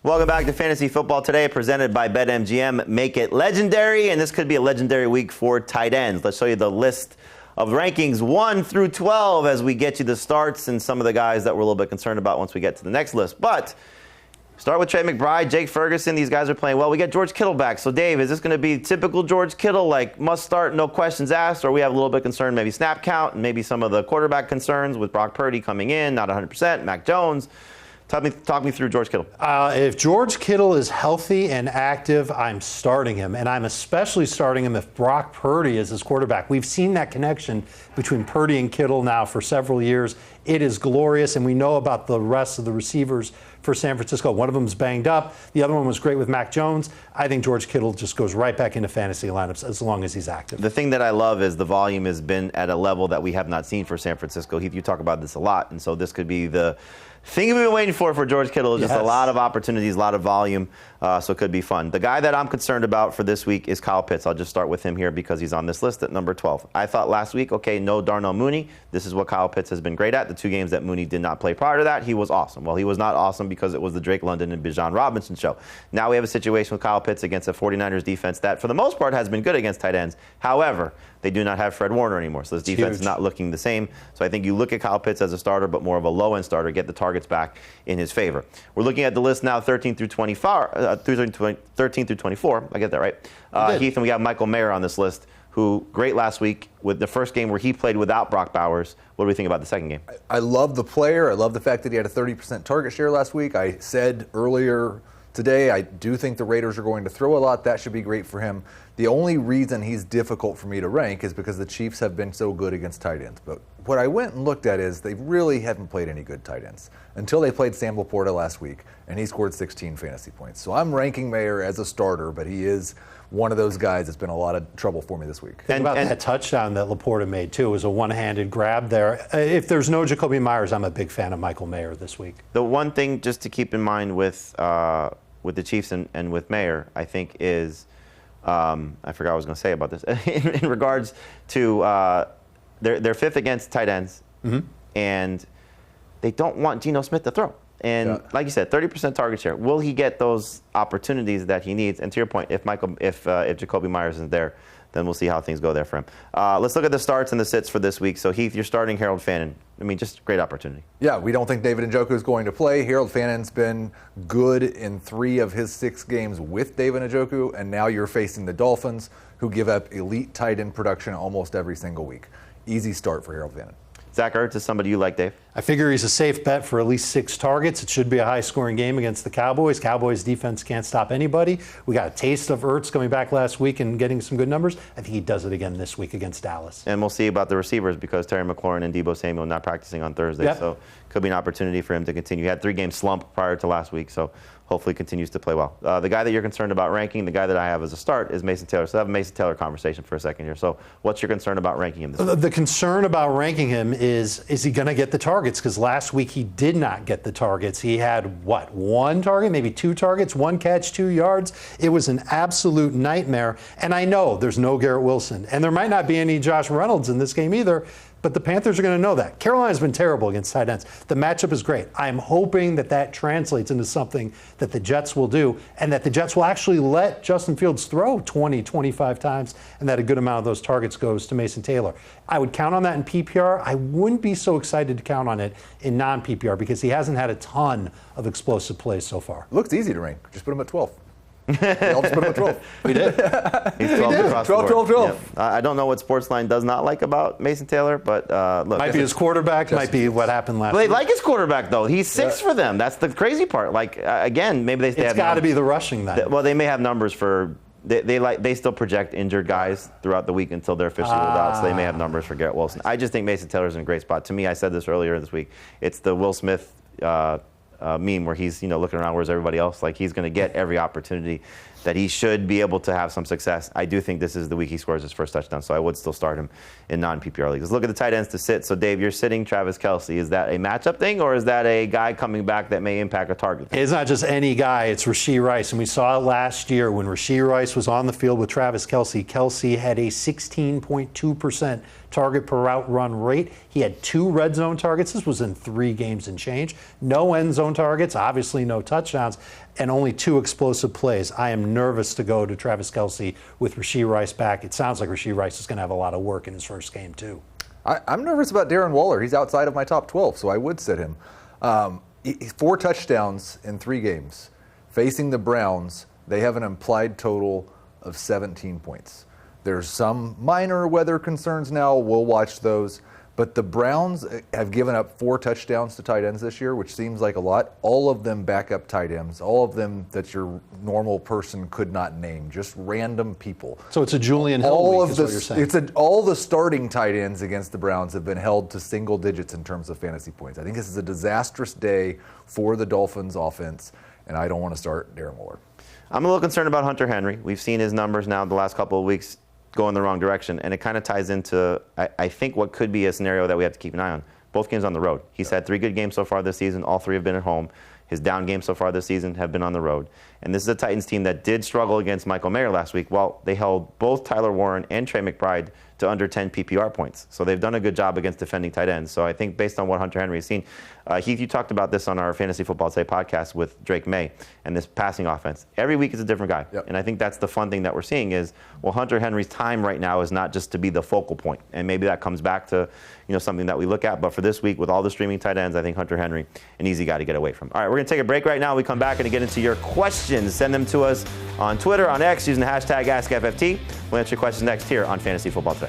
Welcome back to Fantasy Football Today, presented by BetMGM. Make it legendary, and this could be a legendary week for tight ends. Let's show you the list of rankings 1 through 12 as we get you the starts and some of the guys that we're a little bit concerned about once we get to the next list. But start with Trey McBride, Jake Ferguson. These guys are playing well. We get George Kittle back. So, Dave, is this going to be typical George Kittle, like must start, no questions asked, or we have a little bit concerned maybe snap count and maybe some of the quarterback concerns with Brock Purdy coming in, not 100%, Mac Jones? Talk me through George Kittle. If George Kittle is healthy and active, I'm starting him. And I'm especially starting him if Brock Purdy is his quarterback. We've seen that connection between Purdy and Kittle now for several years. It is glorious, and we know about the rest of the receivers for San Francisco. One of them's banged up. The other one was great with Mac Jones. I think George Kittle just goes right back into fantasy lineups as long as he's active. The thing that I love is the volume has been at a level that we have not seen for San Francisco. Heath, you talk about this a lot, and so this could be the thing we've been waiting for George Kittle. Just a lot of opportunities, a lot of volume, so it could be fun. The guy that I'm concerned about for this week is Kyle Pitts. I'll just start with him here because he's on this list at number 12. I thought last week, okay, no Darnell Mooney. This is what Kyle Pitts has been great at. The 2 games that Mooney did not play prior to that, he was awesome. Well, he was not awesome because it was the Drake London and Bijan Robinson show. Now we have a situation with Kyle Pitts against a 49ers defense that, for the most part, has been good against tight ends. However, they do not have Fred Warner anymore, so this defense is not looking the same. So I think you look at Kyle Pitts as a starter, but more of a low-end starter, get the targets back in his favor. We're looking at the list now, 13 through 24. I get that right. Heath, and we got Michael Mayer on this list, who great last week with the first game where he played without Brock Bowers. What do we think about the second game? I love the player. I love the fact that he had a 30% target share last week. I said earlier today, I do think the Raiders are going to throw a lot. That should be great for him. The only reason he's difficult for me to rank is because the Chiefs have been so good against tight ends. But what I went and looked at is they really haven't played any good tight ends until they played Sam Laporta last week, and he scored 16 fantasy points. So I'm ranking Mayer as a starter, but he is one of those guys that's been a lot of trouble for me this week. Think about that touchdown that Laporta made, too. It was a one-handed grab there. If there's no Jacoby Myers, I'm a big fan of Michael Mayer this week. The one thing just to keep in mind with the Chiefs and with Mayer, I think is, I forgot what I was going to say about this, in regards to they're fifth against tight ends, and they don't want Geno Smith to throw. And like you said, 30% target share. Will he get those opportunities that he needs? And to your point, if Jacoby Myers isn't there, then we'll see how things go there for him. Let's look at the starts and the sits for this week. So, Heath, you're starting Harold Fannin. I mean, just great opportunity. Yeah, we don't think David Njoku is going to play. Harold Fannin's been good in 3 of his 6 games with David Njoku, and now you're facing the Dolphins, who give up elite tight end production almost every single week. Easy start for Harold Fannin. Zach Ertz is somebody you like, Dave? I figure he's a safe bet for at least 6 targets. It should be a high-scoring game against the Cowboys. Cowboys defense can't stop anybody. We got a taste of Ertz coming back last week and getting some good numbers. I think he does it again this week against Dallas. And we'll see about the receivers because Terry McLaurin and Deebo Samuel not practicing on Thursday. So could be an opportunity for him to continue. He had 3-game slump prior to last week, so hopefully continues to play well. The guy that you're concerned about ranking, the guy that I have as a start, is Mason Taylor. So have a Mason Taylor conversation for a second here. So what's your concern about ranking him this week? The concern about ranking him is he going to get the targets? Because last week he did not get the targets. He had, 1 target, maybe 2 targets, 1 catch, 2 yards. It was an absolute nightmare. And I know there's no Garrett Wilson. And there might not be any Josh Reynolds in this game either. But the Panthers are going to know that. Carolina's been terrible against tight ends. The matchup is great. I'm hoping that translates into something that the Jets will do, and that the Jets will actually let Justin Fields throw 20, 25 times, and that a good amount of those targets goes to Mason Taylor. I would count on that in PPR. I wouldn't be so excited to count on it in non-PPR because he hasn't had a ton of explosive plays so far. Looks easy to rank. Just put him at 12. I'll just put him at 12. We did. He's 12 across the board. 12. Yep. I don't know what Sportsline does not like about Mason Taylor, but look. Might be his quarterback, might be what happened last week. They like his quarterback, though. He's 6 for them. That's the crazy part. Like, again, maybe they It's got to be the rushing then. Well, they may have numbers for they still project injured guys throughout the week until they're officially ruled out, so they may have numbers for Garrett Wilson. I just think Mason Taylor's in a great spot. To me, I said this earlier this week, it's the Will Smith meme where he's looking around, where's everybody else? Like, he's going to get every opportunity that he should be able to have some success. I do think this is the week he scores his first touchdown, so I would still start him in non-PPR leagues. Let's look at the tight ends to sit. So, Dave, you're sitting Travis Kelce. Is that a matchup thing, or is that a guy coming back that may impact a target thing? It's not just any guy. It's Rashee Rice, and we saw it last year when Rashee Rice was on the field with Travis Kelce. Kelce had a 16.2% target per route run rate. He had 2 red zone targets. This was in 3 games and change. No end zone zone targets, obviously no touchdowns, and only 2 explosive plays. I am nervous to go to Travis Kelce with Rashee Rice back. It sounds like Rashee Rice is going to have a lot of work in his first game, too. I'm nervous about Darren Waller. He's outside of my top 12, so I would sit him. 4 touchdowns in 3 games. Facing the Browns, they have an implied total of 17 points. There's some minor weather concerns now. We'll watch those. But the Browns have given up 4 touchdowns to tight ends this year, which seems like a lot. All of them backup tight ends, all of them that your normal person could not name, just random people. So it's a Julian Hill week, is what you're saying. All the starting tight ends against the Browns have been held to single digits in terms of fantasy points. I think this is a disastrous day for the Dolphins offense, and I don't want to start Darren Waller. I'm a little concerned about Hunter Henry. We've seen his numbers now the last couple of weeks go in the wrong direction, and it kind of ties into, I think, what could be a scenario that we have to keep an eye on. Both games on the road. He's had 3 good games so far this season. All 3 have been at home. His down games so far this season have been on the road. And this is a Titans team that did struggle against Michael Mayer last week. Well, they held both Tyler Warren and Trey McBride to under 10 PPR points. So they've done a good job against defending tight ends. So I think based on what Hunter Henry has seen, Heath, you talked about this on our Fantasy Football Today podcast with Drake May and this passing offense. Every week is a different guy. Yep. And I think that's the fun thing that we're seeing is, well, Hunter Henry's time right now is not just to be the focal point. And maybe that comes back to, something that we look at. But for this week, with all the streaming tight ends, I think Hunter Henry, an easy guy to get away from. All right, we're going to take a break right now. We come back and get into your questions. Send them to us on Twitter, on X, using the hashtag AskFFT. We'll answer your questions next here on Fantasy Football Today.